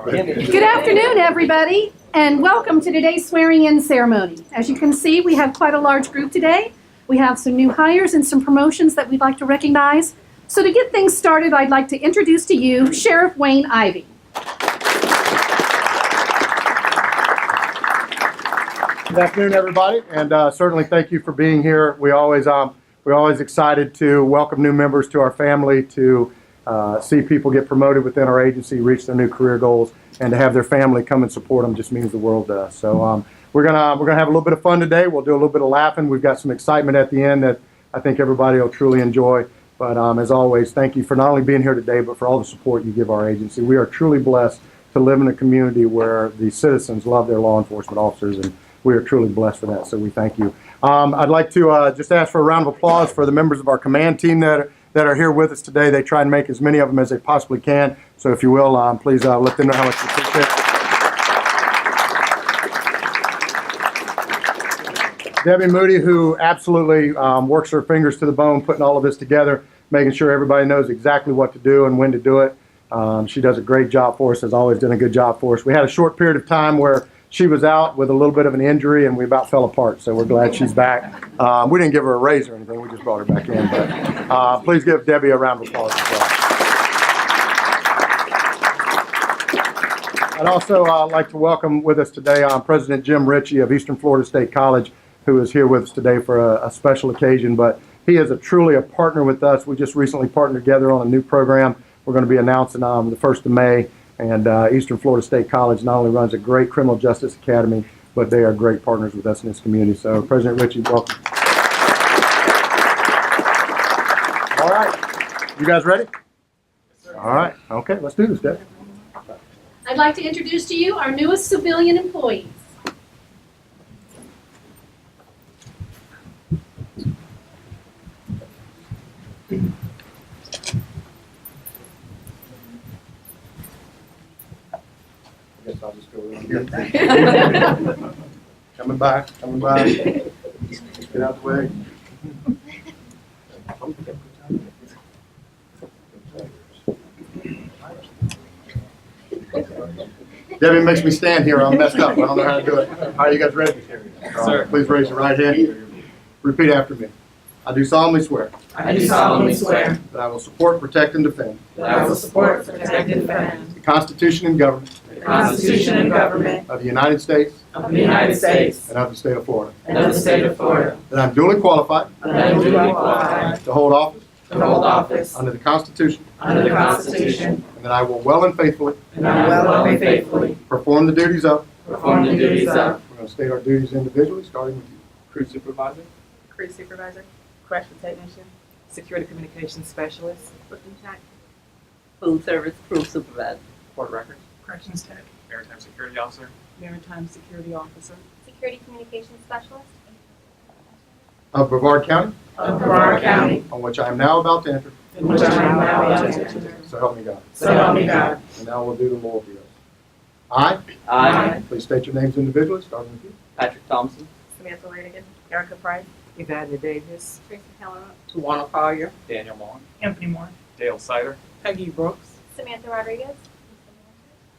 Good afternoon, everybody, and welcome to today's swearing-in ceremony. As you can see, we have quite a large group today. We have some new hires and some promotions that we'd like to recognize. So to get things started, I'd like to introduce to you Sheriff Wayne Ivey. Good afternoon, everybody, and certainly thank you for being here. We're always excited to welcome new members to our family, to see people get promoted within our agency, reach their new career goals, and to have their family come and support them just means the world to us. So we're gonna have a little bit of fun today. We'll do a little bit of laughing. We've got some excitement at the end that I think everybody will truly enjoy. But as always, thank you for not only being here today, but for all the support you give our agency. We are truly blessed to live in a community where the citizens love their law enforcement officers, and we are truly blessed for that, so we thank you. I'd like to just ask for a round of applause for the members of our command team that are here with us today. They try and make as many of them as they possibly can, so if you will, please let them know how much you appreciate it. Debbie Moody, who absolutely works her fingers to the bone putting all of this together, making sure everybody knows exactly what to do and when to do it. She does a great job for us, has always done a good job for us. We had a short period of time where she was out with a little bit of an injury, and we about fell apart, so we're glad she's back. We didn't give her a raise or anything. We just brought her back in. But please give Debbie a round of applause as well. I'd also like to welcome with us today President Jim Ritchie of Eastern Florida State College, who is here with us today for a special occasion. But he is truly a partner with us. We just recently partnered together on a new program we're going to be announcing the 1st of May. And Eastern Florida State College not only runs a great criminal justice academy, but they are great partners with us in this community. So, President Ritchie, welcome. All right. You guys ready? Yes, sir. All right. Okay, let's do this, Deb. I'd like to introduce to you our newest civilian employees. I guess I'll just go in here. Coming back. Get out the way. Debbie makes me stand here. I'm messed up. I don't know how to do it. All right, you guys ready? Sir. Please raise your right hand. Repeat after me. I do solemnly swear. I do solemnly swear that I will support, protect, and defend that I will support, protect, and defend the Constitution and government the Constitution and government of the United States of the United States and of the state of Florida. and of the state of Florida, That I am duly qualified that I am duly qualified to hold office to hold office under the Constitution, under the Constitution, and that I will well and faithfully and I will well and faithfully perform the duties of. perform the duties of We're going to state our duties individually, starting with you. Crew supervisor, Crew supervisor, correction technician, security communications specialist, booking tech, food service crew supervisor, court records, corrections tech, maritime security officer, maritime security officer, Security Communications Specialist. Of Brevard County, of Brevard County, on which I am now about to enter. in which I am now about to enter. So help me God. So help me God. And now we'll do the loyalty oath. I, I, please state your names individually, starting with you. Patrick Thompson, Samantha Lanigan, Erica Price, Evander Davis, Tracy Helena, Tawana Collier, Daniel Long, Anthony Moore, Dale Sider, Peggy Brooks, Samantha Rodriguez.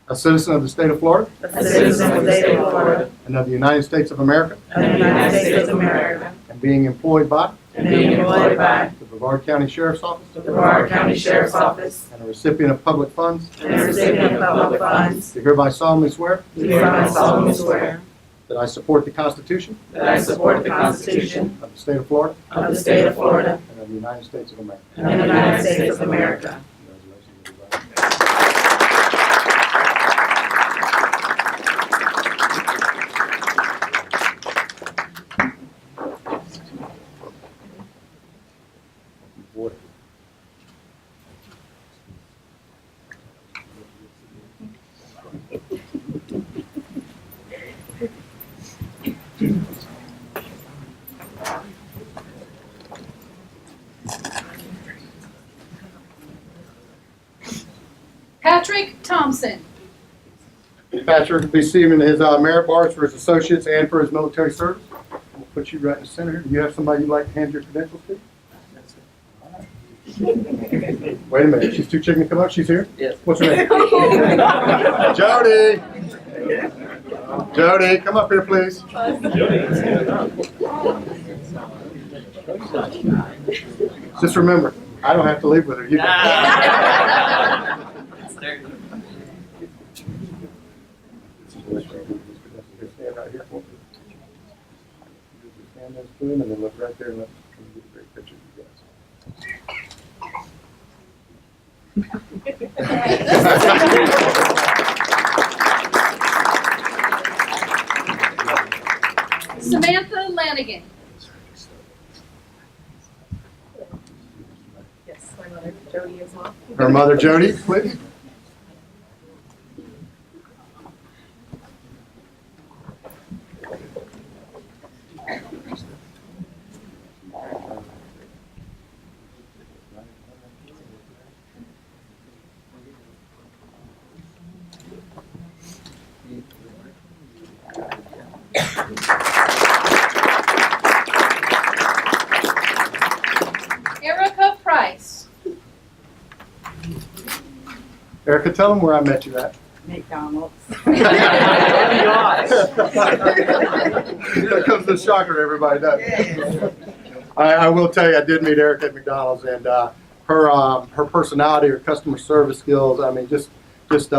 A citizen of the state of Florida a citizen of the state of Florida, and of the United States of America, of the United States of America, and being employed by and being employed by the Brevard County Sheriff's Office, the Brevard County Sheriff's Office, and a recipient of public funds, and a recipient of public funds, do hereby solemnly swear do hereby solemnly swear that I support the Constitution that I support the Constitution of the state of Florida of the state of Florida and of the United States of America. and of the United States of America. Congratulations, everybody. Patrick Thompson. Patrick will be receiving his merit bars for his associates and for his military service. We'll put you right in the center. Do you have somebody you'd like to hand your credentials to? All right. Wait a minute, she's too chicken to come up? She's here? Yes. What's her name? Jody! Jody, come up here, please. Just remember, I don't have to leave with her. You do. Stand right here for me. Stand next to him and then look right there and let's get a great picture of you Samantha Lanigan. Yes, my mother, Jody, as well. Her mother, Jody, please. Erica Price. Erica, tell them where I met you at. McDonald's. That comes as a shocker to everybody, doesn't it? I will tell you, I did meet Erica at McDonald's, and her personality, her customer service skills, I mean, just as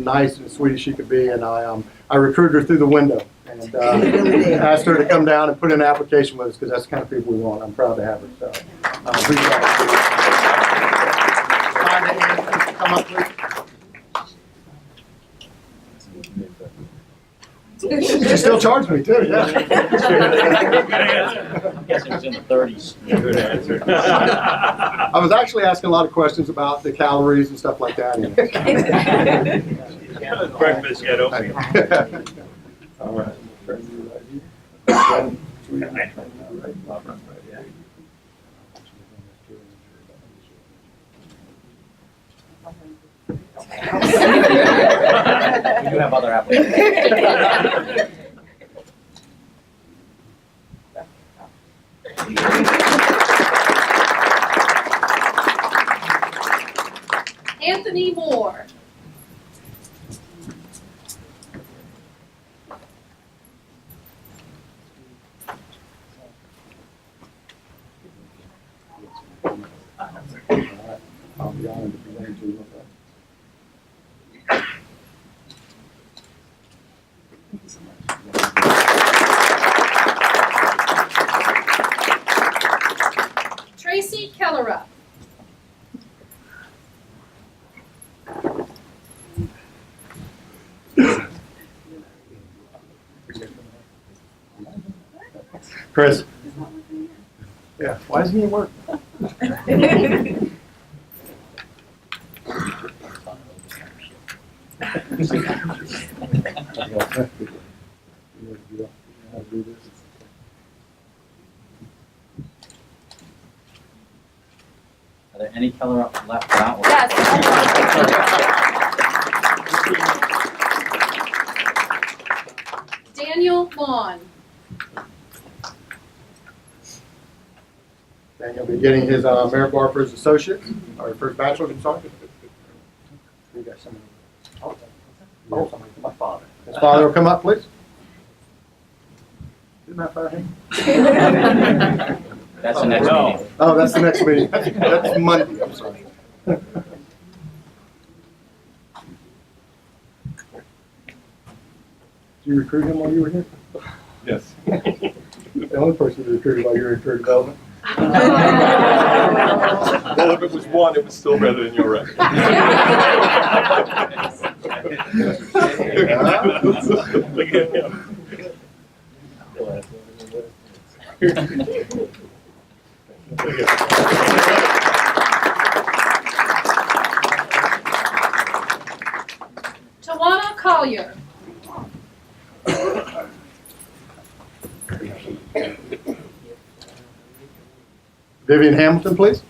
nice and sweet as she could be. And I recruited her through the window and asked her to come down and put in an application with us because that's the kind of people we want. I'm proud to have her. So, come up, please. She still charged me too, yeah. I'm guessing it was in the 30s. Good answer. I was actually asking a lot of questions about the calories and stuff like that. Breakfast yet open. All right. We do have other applications. Anthony Moore. I'll be honored to present to you. Tracy Kellerup. Chris. Yeah, why doesn't he work? Are there any color up left out? Yes. Daniel Vaughn. Daniel will be getting his merit bar for his associates, or first bachelor's, I'm sorry. You got somebody. Oh, somebody, my father. His father will come up, please. Isn't that fair, Hank? That's the next No. meeting. Oh, that's the next meeting. That's Monday, I'm sorry. Did you recruit him while you were here? Yes. The only person you recruited while you were in career development? Well, if it was one, it was still better than your record. Look at him. Look at Tawana Collier. Vivian Hamilton, please.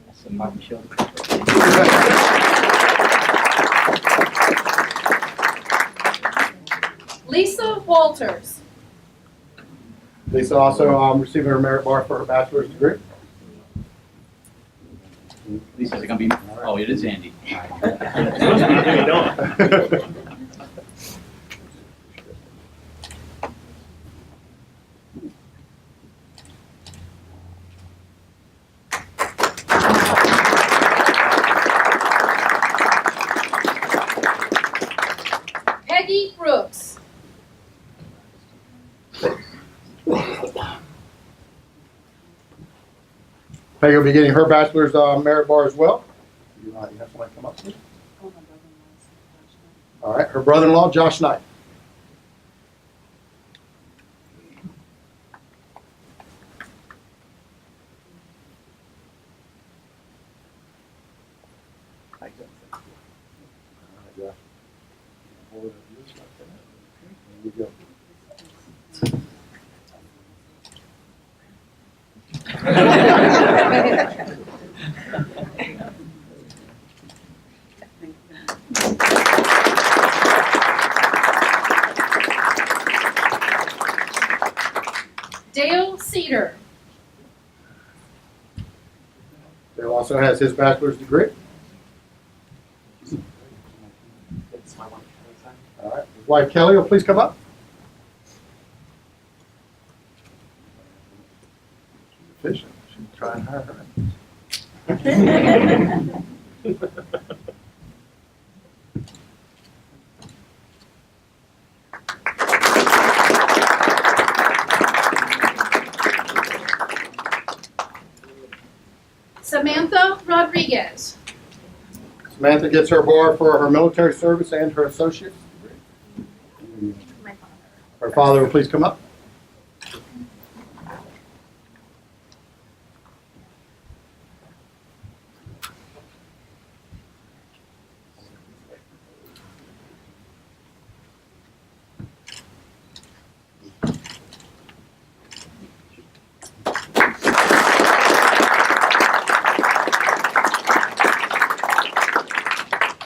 That's the Martin Shield. Lisa Walters. Lisa also receiving her merit bar for her bachelor's degree. Lisa's gonna be, oh, it is Andy. Peggy Brooks. Peggy will be getting her bachelor's merit bar as well. You have somebody come up, please? All right, her brother-in-law, Josh Knight. Dale Cedar. Dale also has his bachelor's degree. All right, his wife Kelly will please come up. She's efficient. She's trying hard. Samantha Rodriguez. Samantha gets her bar for her military service and her associate's degree. My father. Her father will please come up.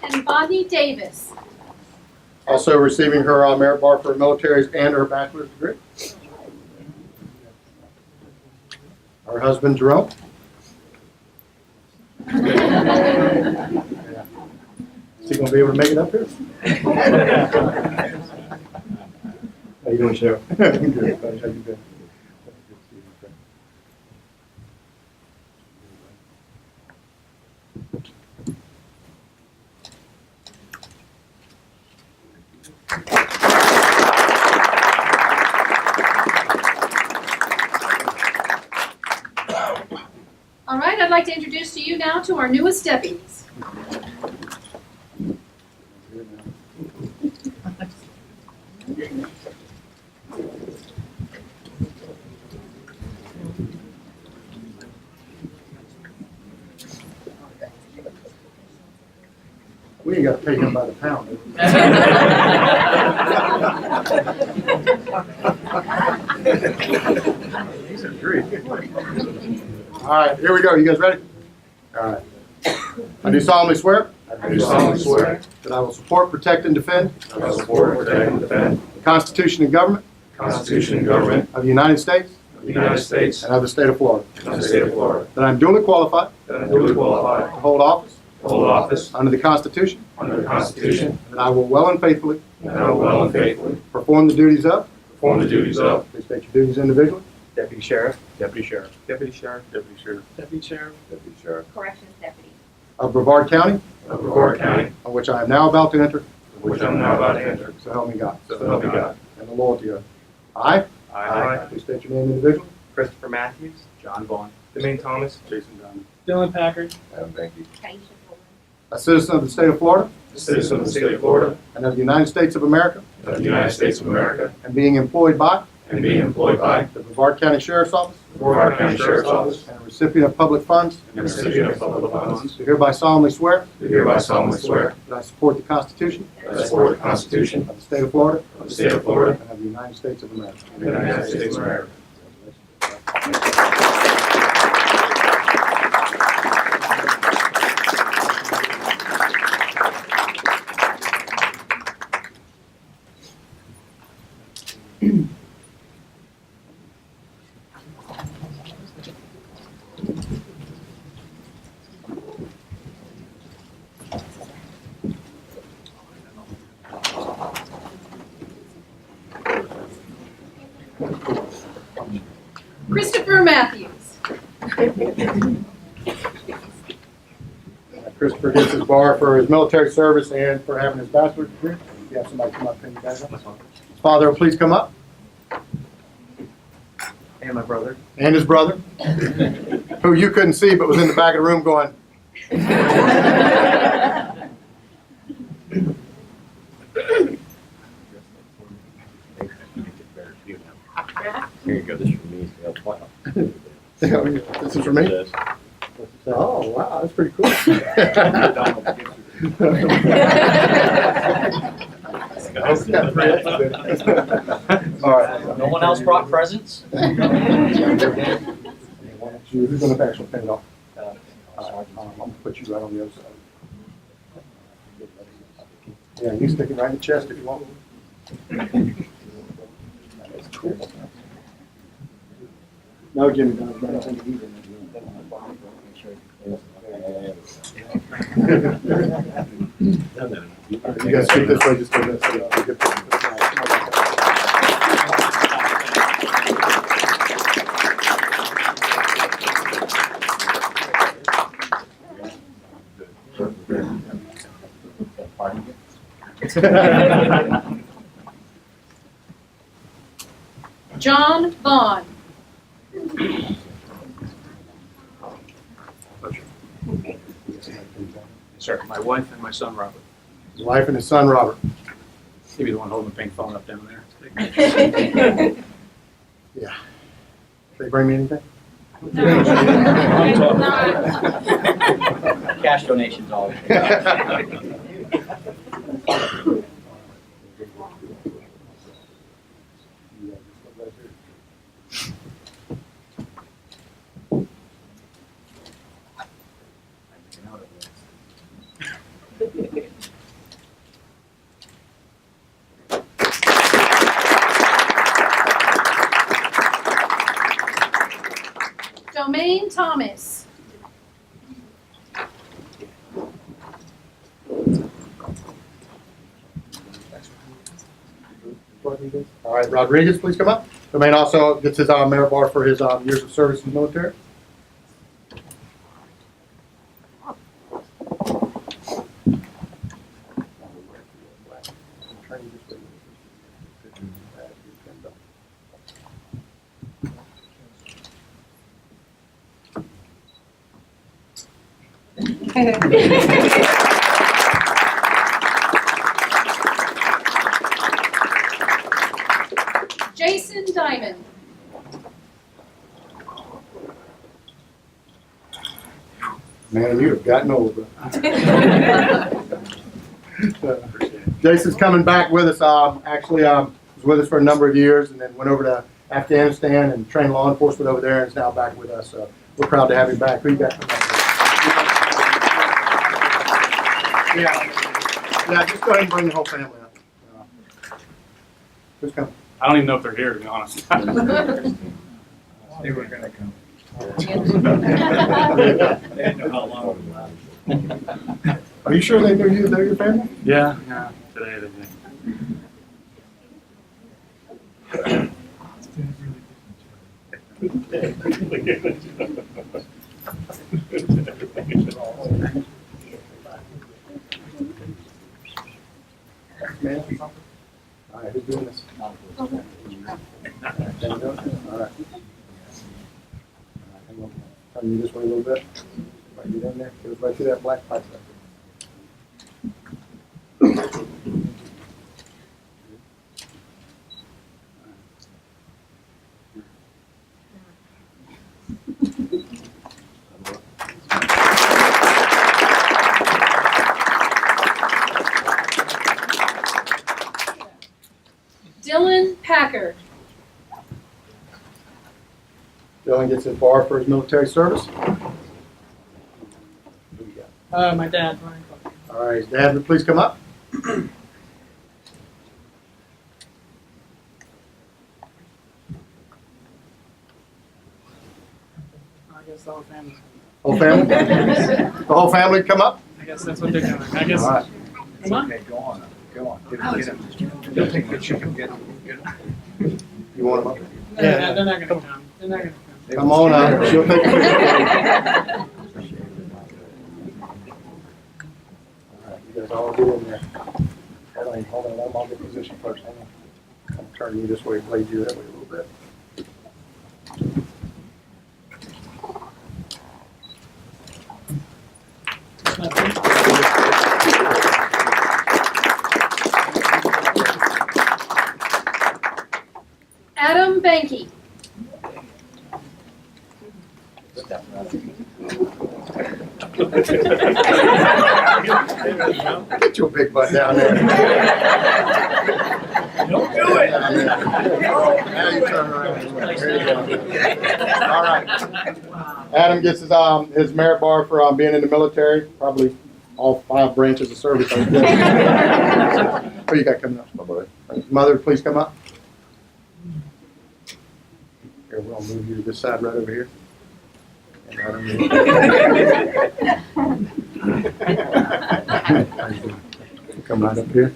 And Bonnie Davis. Also receiving her merit bar for her military's and her bachelor's degree. Her husband, Jerome. Is he going to be able to make it up here? How you doing, Cheryl? Good. How you doing? All right, I'd like to introduce to you now to our newest deputies. We ain't got to pay him by the pound. do we? These are great. All right, here we go. You guys ready? All right. I do solemnly swear I do solemnly swear that I will support, protect, and defend that I will support, protect, and defend the Constitution and government the Constitution and government of the United States of the United States and of the state of Florida. and of the state of Florida, That I am duly qualified that I am duly qualified to hold office to hold office under the Constitution, under the Constitution, and that I will well and faithfully and I will well and faithfully perform the duties of, perform the duties of please state your duties individually, Deputy Sheriff. Deputy Sheriff, Deputy Sheriff. Deputy Sheriff, Deputy Sheriff. Deputy Sheriff Corrections deputy. of Brevard County, of Brevard County, on which I am now about to enter, which I am now about to enter. so help me God. So help me God. And the loyalty of. I, I, please state your name individually. Christopher Matthews. John Vaughn. Demaine Thomas, Jason Dunn, Dylan Packard. Adam Banky, Taisha Fuller. A citizen of the state of Florida a citizen of the state of Florida and of the United States of America, and of the United States of America, and being employed by and be employed by the Brevard County Sheriff's Office the Brevard County Sheriff's Office and a recipient of public funds, and a recipient of public funds, do hereby solemnly swear do hereby solemnly swear that I support the Constitution that I support the Constitution of the State of Florida of the State of Florida and of the United States of America. and the United States of America. Christopher Matthews. Christopher gets his bar for his military service and for having his bachelor's degree. If you have somebody come up and you guys up. His father will please come up, And my brother. and his brother, who you couldn't see but was in the back of the room going. Here you go, this is for me. This is for me? Oh, wow, that's pretty cool. All right. No one else brought presents? Who's going to actually pin it off? I'm going to put you right on the other side. Yeah, you stick it right in the chest if you want. That's cool. No, Jimmy, don't. You guys keep this way, just do this. John Vaughn. Sir, my wife and my son Robert. His wife and his son, Robert. Maybe the one holding the pink phone up down there. Yeah. They bring me anything? Cash donations always. Domain Thomas. All right, Rodriguez, please come up. Domain also gets his merit bar for his years of service in the military. Jason Diamond. Man, you have gotten old, bro. Jason's coming back with us. Actually, was with us for a number of years, and then went over to Afghanistan and trained law enforcement over there, and is now back with us. So we're proud to have him back. Who you got coming back? Yeah, just go ahead and bring the whole family up. Who's coming? I don't even know if they're here, to be honest. They were gonna come. Are you sure they knew they're your family? Yeah, today they did. Man. All right, who's doing this? All right. Turn you this way a little bit. Right, get in there. Get right through that black pipe. Dylan Packard. Dylan gets his bar for his military service. My dad, Ryan. All right, Dad, please come up. I guess the whole family. Whole family? The whole family come up? I guess that's what they're doing. I guess. All right. Come on. Okay, go on, go on, get him. You'll take the chicken, get him. You want them up? Yeah, they're not gonna come. They're not gonna come. Come on up. She'll take a picture. All right, you guys all get in there. Hold on, I'll get position first. Hang on. I'm turning you this way, blade you that way a little bit. Adam Banky. Get your big butt down there. Don't do it. Now you turn around. There you go. All right. Adam gets his merit bar for being in the military, probably all 5 branches of service. I guess. Who you got coming up? My mother. Mother, please come up. Here, we'll move you to this side right over here. And Adam, you come right up here.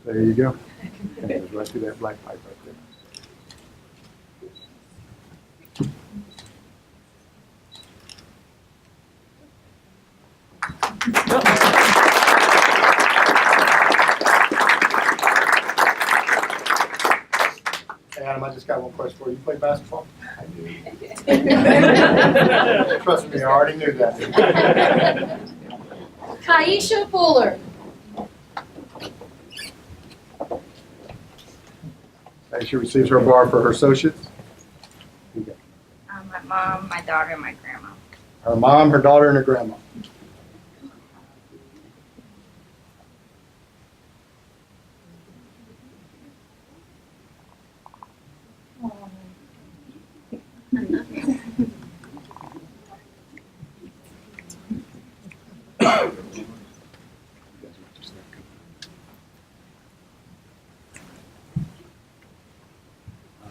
There you go. And it goes right through that black pipe right there. Hey, Adam, I just got one question for you. You play basketball? I do. Trust me, I already knew that. Kaisha Fuller. Hey, she receives her bar for her associates. My mom, my daughter, and my grandma. Her mom, her daughter, and her grandma. All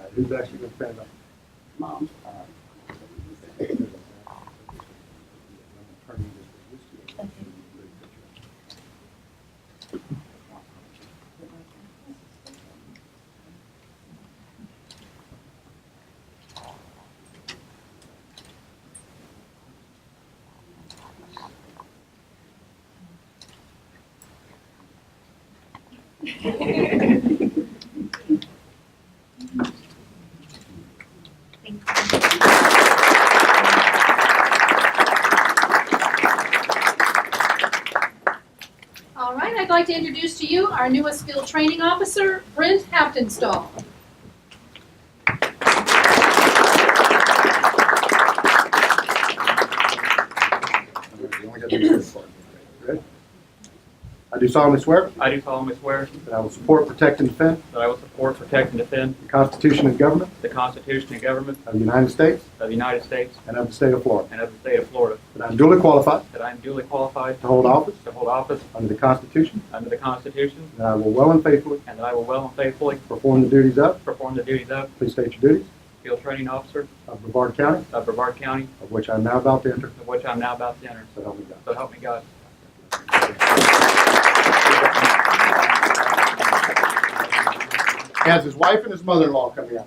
right, who's actually going to stand up? Mom. All right. All right, I'd like to introduce to you our newest field training officer, Brent Haptonstall. Ready? I do solemnly swear I do solemnly swear that I will support, protect, and defend that I will support, protect, and defend the Constitution and government the Constitution and government of the United States of the United States and of the state of Florida. and of the state of Florida, That I am duly qualified that I am duly qualified to hold office to hold office under the Constitution, under the Constitution, and that I will well and faithfully and that I will well and faithfully perform the duties of, perform the duties of please state your duties, field training officer of Brevard County, of Brevard County, of which I am now about to enter. of which I am now about to enter. So help me God. So help me God. He has his wife and his mother-in-law coming out.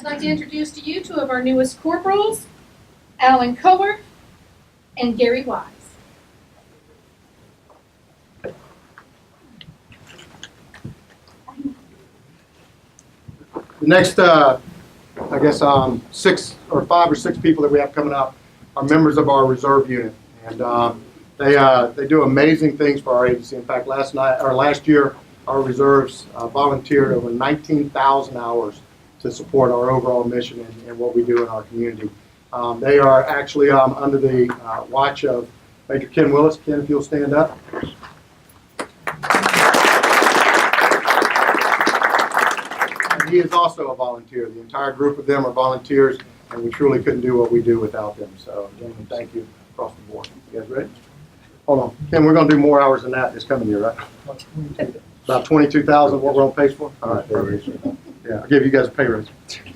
I'd like to introduce to you two of our newest corporals, Alan Cowart and Gary Wise. The next, I guess, 5 or 6 people that we have coming up are members of our reserve unit, and they do amazing things for our agency. In fact, last year, our reserves volunteered over 19,000 hours to support our overall mission and what we do in our community. They are actually under the watch of Major Ken Willis. Ken, if you'll stand up. And he is also a volunteer. The entire group of them are volunteers, and we truly couldn't do what we do without them. So, gentlemen, thank you across the board. You guys ready? Hold on. Ken, we're going to do more hours than that this coming year, right? About 22,000, what we're on pace for? All right, yeah, I'll give you guys a pay raise.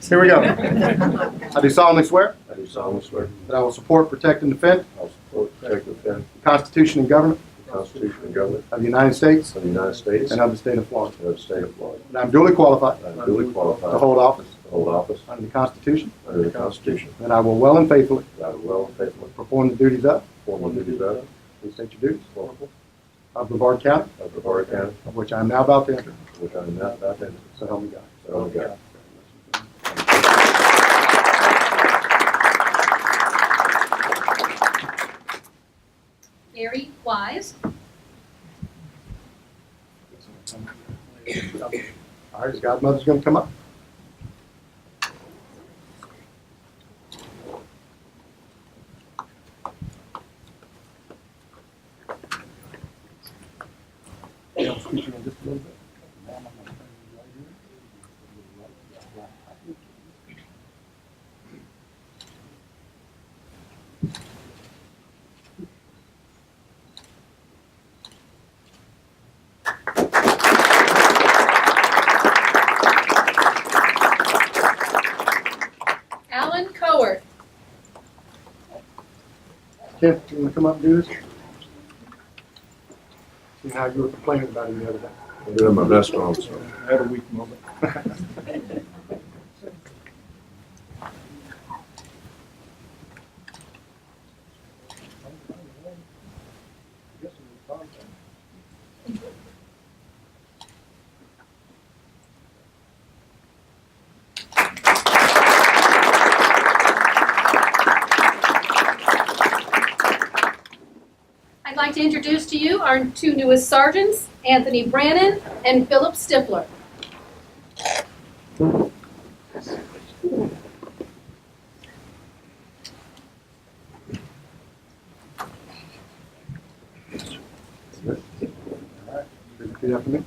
Here we go. I do solemnly swear I do solemnly swear that I will support, protect, and defend I will support, protect, and defend the Constitution and government the Constitution and government of the United States of the United States and of the state of Florida. and of the state of Florida. And I'm duly qualified I am duly qualified to hold office to hold office under the Constitution, under the Constitution, and I will well and faithfully that I will well and faithfully perform the duties of, perform the duties of please state your duties, Corporal of Brevard County, of Brevard County, of which I am now about to enter. which I am now about to enter. So help me God. So help me God. Gary Wise. All right, his godmother's going to come up. Alan Cowart. Ken, you want to come up and do this? See how you were complaining about him the other day. I'm doing my best on it, so. I had a weak moment. I'd like to introduce to you our two newest sergeants, Anthony Brannon and Philip Stifler. Repeat after me.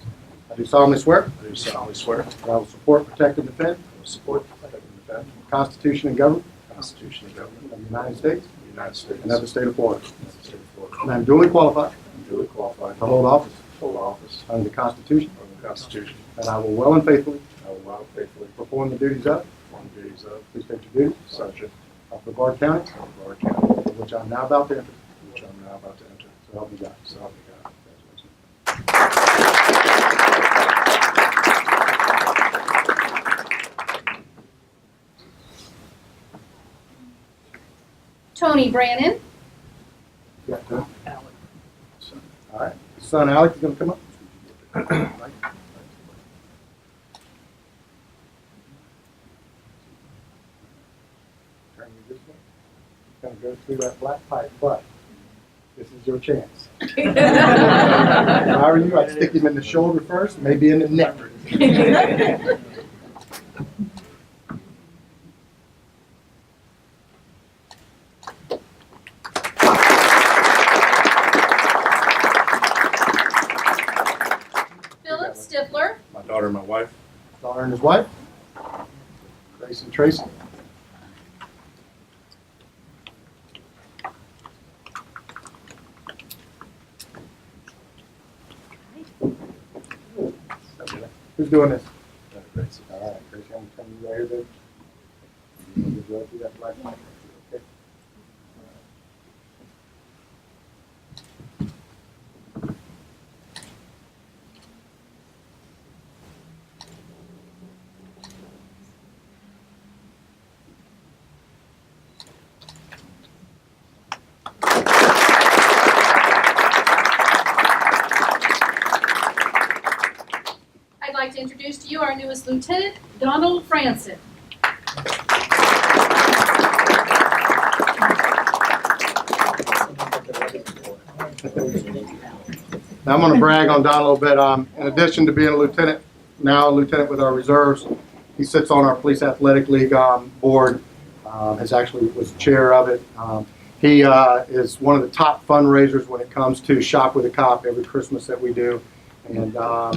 I do solemnly swear I do solemnly swear that I will support, protect, and defend I will support, protect, and defend the Constitution and government the Constitution and government of the United States of the United States and of the state of Florida. and of the state of Florida. And I am duly qualified I am duly qualified to hold office to hold office under the Constitution, under the Constitution, and I will well and faithfully I will well and faithfully perform the duties of, perform the duties of please state your duties, Sergeant of Brevard County, of Brevard County, of which I am now about to enter. which I am now about to enter. So help me God. So help me God. Congratulations. Tony Brannon. You got that? All right. Son Alex is going to come up. Turn you this way. He's going to go through that black pipe, but this is your chance. If I were you, I'd stick him in the shoulder first, maybe in the neck. Philip Stifler. My daughter and my wife. Daughter and his wife, Grace and Tracy. Who's doing this? All right, Gracie, I'm coming right here, baby. You just go through that black pipe, okay? you our newest lieutenant, Donald Franson. Now, I'm going to brag on Don a little bit. In addition to being a lieutenant, now a lieutenant with our reserves, he sits on our Police Athletic League board, was the chair of it. He is one of the top fundraisers when it comes to Shop with a Cop every Christmas that we do. And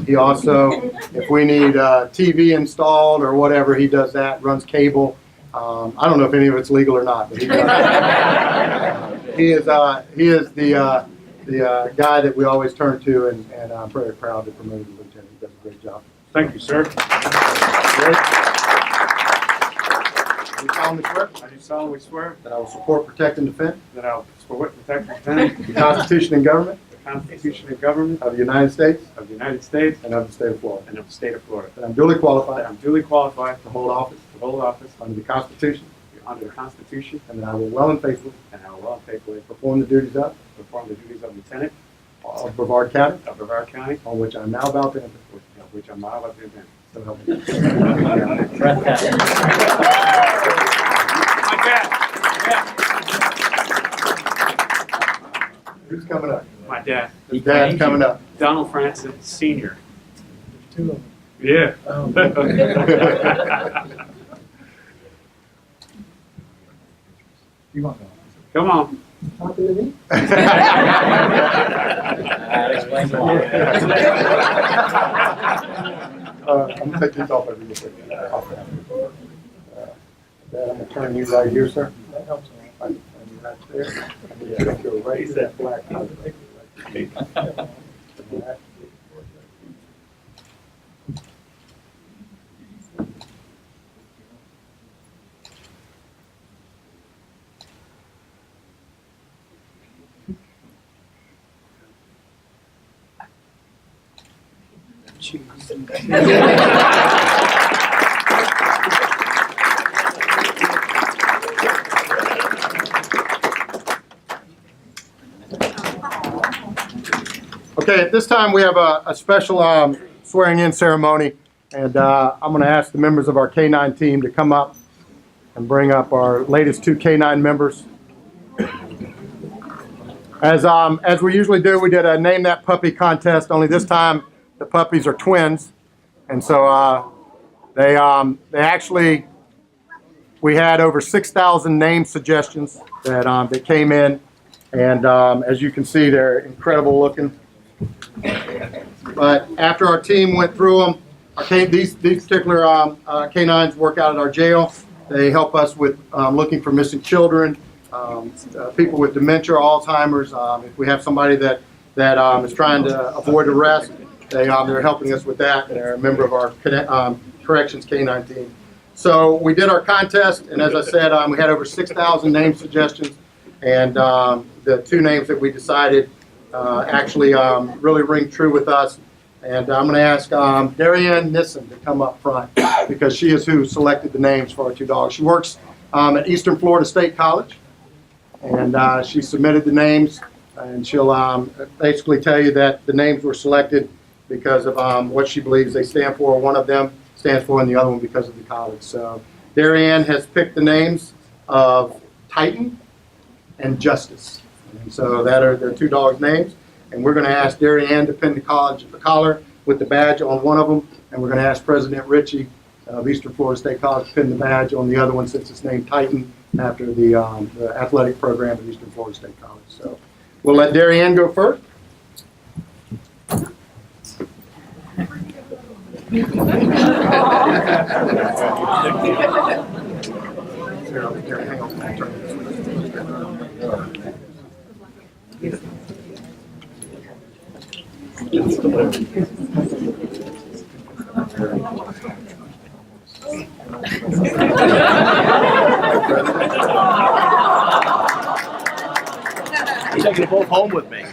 he also, if we need TV installed or whatever, he does that, runs cable. I don't know if any of it's legal or not, but he does. He is the guy that we always turn to, and I'm very proud to promote him to lieutenant. He does a great job. Thank you, sir. You solemnly swear I do solemnly swear that I will support, protect, and defend that I will support, protect, and defend the Constitution and government the Constitution and government of the United States of the United States and of the state of Florida. and of the state of Florida. That I'm duly That qualified I'm duly qualified to hold office to hold office under the Constitution, under the Constitution, and that I will well and faithfully and I will well and faithfully perform the duties perform the duties of lieutenant of Brevard County, of Brevard County, on which I am now about to enter. which I'm now about to enter. So help me. My dad. Who's coming up? My dad, His dad's coming up. Donald Franson Sr. Yeah. Come on. Talking to me? That explains a lot. I'm gonna take these off every little bit. Dad, I'm gonna turn you right here, sir. That helps me. You right there. I'm gonna take you right to that black. Okay, at this time we have a special swearing-in ceremony, and I'm going to ask the members of our K-9 team to come up and bring up our latest two K-9 members. As we usually do, we did a Name That Puppy contest, only this time the puppies are twins, and so they actually, we had over 6,000 name suggestions that came in, and as you can see, they're incredible looking. But after our team went through them, these particular canines work out at our jail. They help us with looking for missing children, people with dementia, Alzheimer's. If we have somebody that is trying to avoid arrest, they're helping us with that. They're a member of our corrections K-9 team. So we did our contest, and as I said, we had over 6,000 name suggestions, and the two names that we decided actually really ring true with us. And I'm going to ask Darianne Nissen to come up front because she is who selected the names for our two dogs. She works at Eastern Florida State College, and she submitted the names, and she'll basically tell you that the names were selected because of what she believes they stand for. One of them stands for, and the other one because of the college. So Darianne has picked the names of Titan and Justice. And so that are their two dogs' names. And we're going to ask Darianne to pin the collar with the badge on one of them. And we're going to ask President Ritchie of Eastern Florida State College to pin the badge on the other one since it's named Titan after the athletic program at Eastern Florida State College. So we'll let Darianne go first. Hang on. I'm taking them both home with me.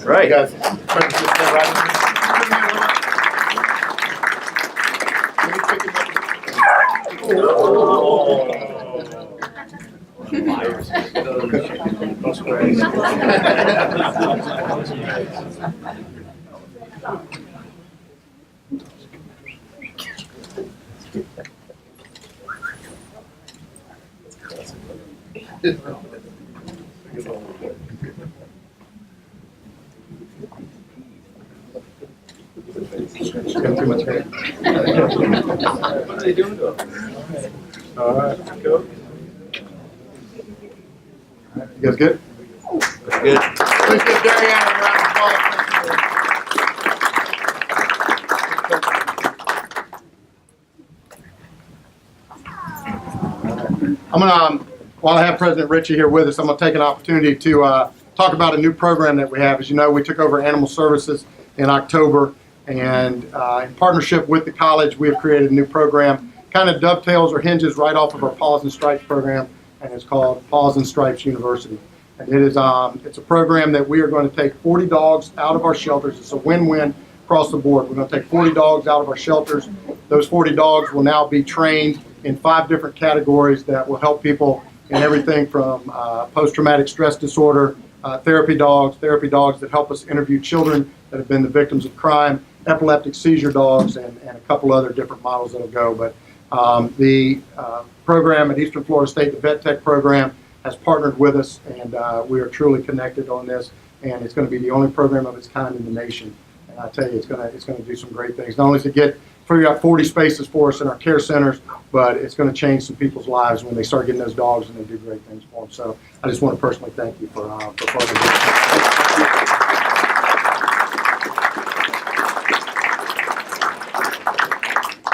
Right, guys. Oh. Got too much hair. What are they doing to him? All right. Go. All right. You guys good? Good. Please give Darianne a round of applause. I'm gonna, while I have President Ritchie here with us, I'm gonna take an opportunity to talk about a new program that we have. As you know, we took over Animal Services in October, and in partnership with the college, we have created a new program. Kind of dovetails or hinges right off of our Paws and Stripes program, and it's called Paws and Stripes University. And it is it's a program that we are going to take 40 dogs out of our shelters. It's a win-win across the board. We're going to take 40 dogs out of our shelters. Those 40 dogs will now be trained in 5 different categories that will help people in everything from post-traumatic stress disorder, therapy dogs that help us interview children that have been the victims of crime, epileptic seizure dogs, and a couple other different models that'll go. But the program at Eastern Florida State, the Vet Tech program, has partnered with us, and we are truly connected on this, and it's going to be the only program of its kind in the nation. And I tell you, it's going to do some great things. Not only to figure out 40 spaces for us in our care centers, but it's going to change some people's lives when they start getting those dogs and they do great things for them. So I just want to personally thank you for partnering with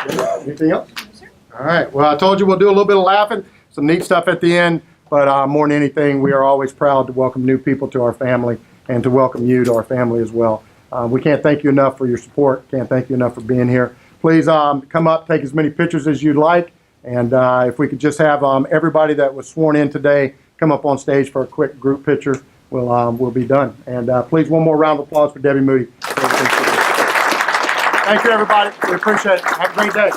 us. Anything else? All right. Well, I told you we'll do a little bit of laughing, some neat stuff at the end. But more than anything, we are always proud to welcome new people to our family and to welcome you to our family as well. We can't thank you enough for your support. Can't thank you enough for being here. Please come up, take as many pictures as you'd like. And if we could just have everybody that was sworn in today come up on stage for a quick group picture, we'll be done. And please, one more round of applause for Debbie Moody. Thank you, everybody. We appreciate it. Have a great day.